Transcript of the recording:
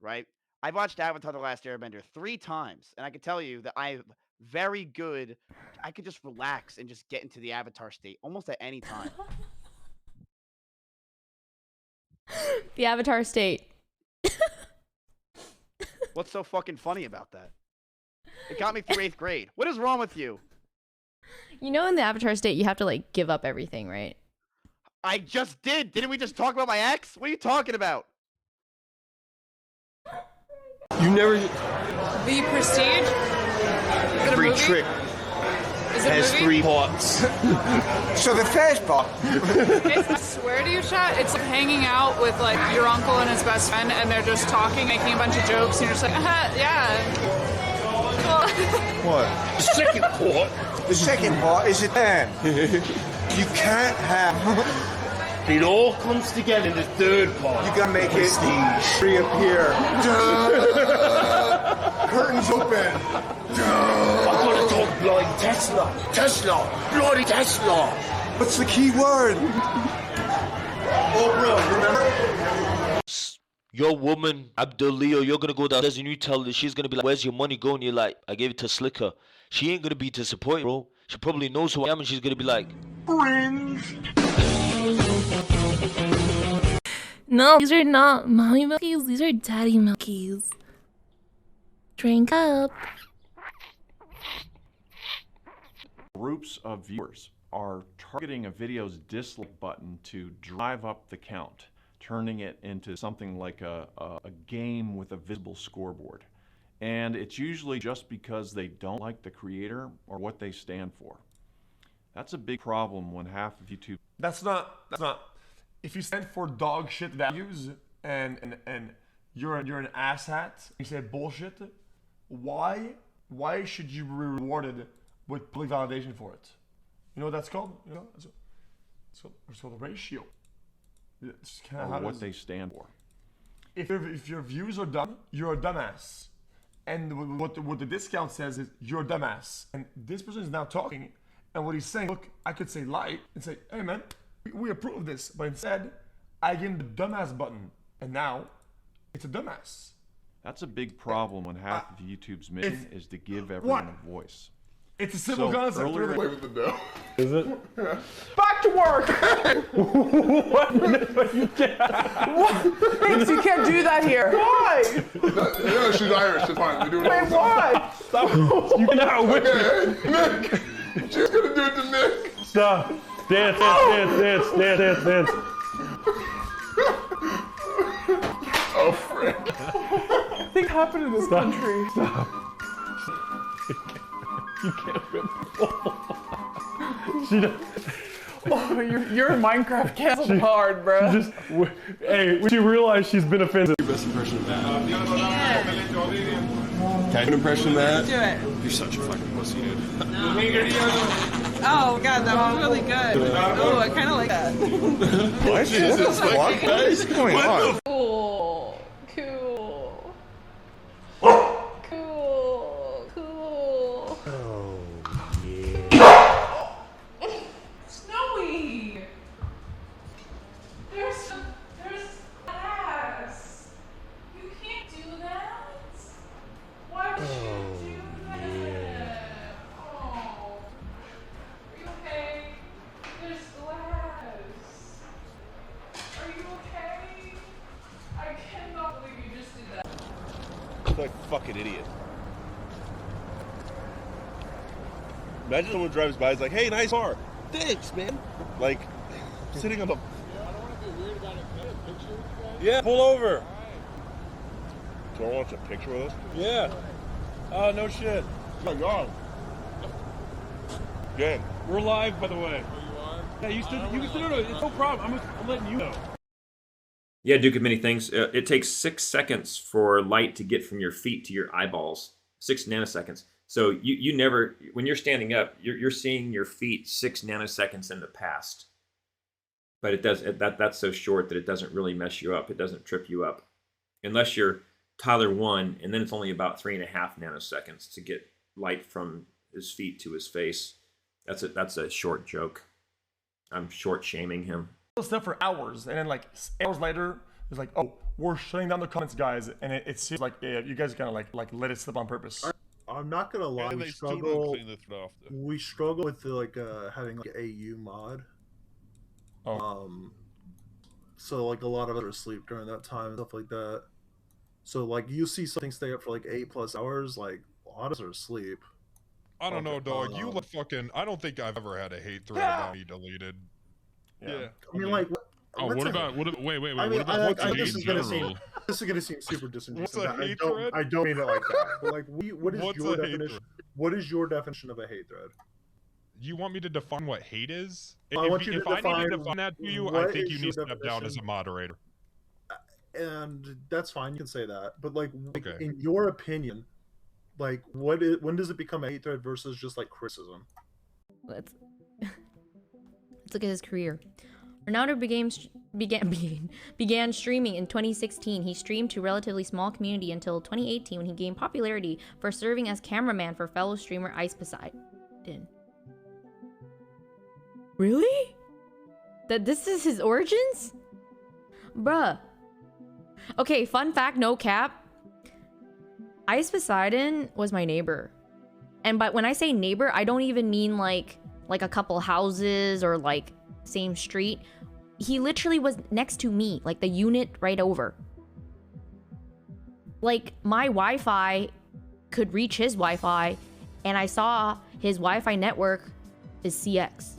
right? I've watched Avatar: The Last Airbender 3 times, and I can tell you that I'm very good. I could just relax and just get into the Avatar state almost at any time. The Avatar state. What's so fucking funny about that? It got me through 8th grade. What is wrong with you? You know, in the Avatar state, you have to like give up everything, right? I just did. Didn't we just talk about my ex? What are you talking about? You never. The Prestige? Every trick has 3 parts. So the first part. I swear to you, chat, it's like hanging out with like your uncle and his best friend, and they're just talking, making a bunch of jokes, and you're just like, yeah. What? The second part is a man. You can't have. It all comes together in the 3rd part. You gotta make it reappear. Curtains open. I gotta talk bloody Tesla. Tesla. Bloody Tesla. What's the key word? Oh, bro, remember? Your woman, Abdulio, you're gonna go downstairs and you tell her, she's gonna be like, where's your money going? You're like, I gave it to Slicker. She ain't gonna be disappointed, bro. She probably knows who I am and she's gonna be like, Cringe. No, these are not mommy milkies. These are daddy milkies. Drink up. Groups of viewers are targeting a video's dislike button to drive up the count, turning it into something like a game with a visible scoreboard. And it's usually just because they don't like the creator or what they stand for. That's a big problem when half of YouTube... That's not. If you stand for dog shit values and you're an asshat, you say bullshit, why should you be rewarded with public validation for it? You know what that's called? You know, it's called a ratio. It's kind of or how what they stand for. If your views are dumb, you're a dumbass. And what the discount says is you're a dumbass. And this person is now talking, and what he's saying, look, I could say light and say, hey man, we approve of this, but instead, I gave him the dumbass button, and now it's a dumbass. That's a big problem when half of YouTube's mission is to give everyone a voice. It's a simple concept. Earlier, with the dough. Is it? Back to work! Thanks, you can't do that here. Why? No, she's Irish. It's fine. We do it all the time. Why? Stop. You cannot win. Nick! She's gonna do it to Nick. Stop. Dance. Oh, friend. Things happen in this country. Stop. You can't win. She does. Oh, you're in Minecraft canceled hard, bro. Just, hey, when you realize she's been offended. Your best impression of that? Can I do an impression of that? Do it. You're such a fucking pussy, dude. Oh god, that was really good. Oh, I kind of like that. What? Jesus, what is going on? Cool. Cool. Oh, Snowy. There's ass. You can't do that. Why would you do that? Oh. Are you okay? There's glass. Are you okay? I cannot believe you just did that. You're like a fucking idiot. Imagine someone drives by, is like, hey, nice car. Thanks, man. Like, sitting on the... I don't want to be weird about it. Can I get a picture with you guys? Yeah, pull over. Someone wants a picture with us? Yeah. Oh, no shit. Oh my god. Gang. We're live, by the way. Oh, you are? Yeah, you can still no, it's no problem. I'm letting you know. Yeah, Duke of many things. It takes 6 seconds for light to get from your feet to your eyeballs. 6 nanoseconds. So you never, when you're standing up, you're seeing your feet 6 nanoseconds in the past. But it does that's so short that it doesn't really mess you up. It doesn't trip you up, unless you're Tyler 1, and then it's only about 3.5 nanoseconds to get light from his feet to his face. That's a short joke. I'm short shaming him. Stuff for hours, and then like hours later, It's like, oh, we're shutting down the comments, guys, and it seems like you guys kind of like let it slip on purpose. I'm not gonna lie, And we they still don't struggle. clean the thread off, though. We struggle with having like AU mod. So like a lot of us are asleep during that time and stuff like that. So like you see something stay up for like 8+ hours, like a lot of us are asleep. I don't know, dog. You like fucking. I don't think I've ever had a hate thread that be deleted. Yeah. I mean, like. Oh, what about wait? I mean, What about what's a hate this is gonna general? seem super disingenuous. What's a hate thread? I don't mean it like that. But like, what is What's your a hate definition? thread? What is your definition of a hate thread? You want me to define what hate is? I want you to if I need define to define that to you, I what think is you your need to step down as a definition? moderator. And that's fine. You can say that. But like, Okay. in your opinion, like, when does it become a hate thread versus just like criticism? Let's look at his career. Ronaldo began streaming in 2016. He streamed to a relatively small community until 2018 when he gained popularity for serving as cameraman for fellow streamer ItsPoseidon. Really? That this is his origins? Bruh. Okay, fun fact, no cap. ItsPoseidon was my neighbor. And when I say neighbor, I don't even mean like a couple houses or like same street. He literally was next to me, like the unit right over. Like my Wi-Fi could reach his Wi-Fi, and I saw his Wi-Fi network is CX.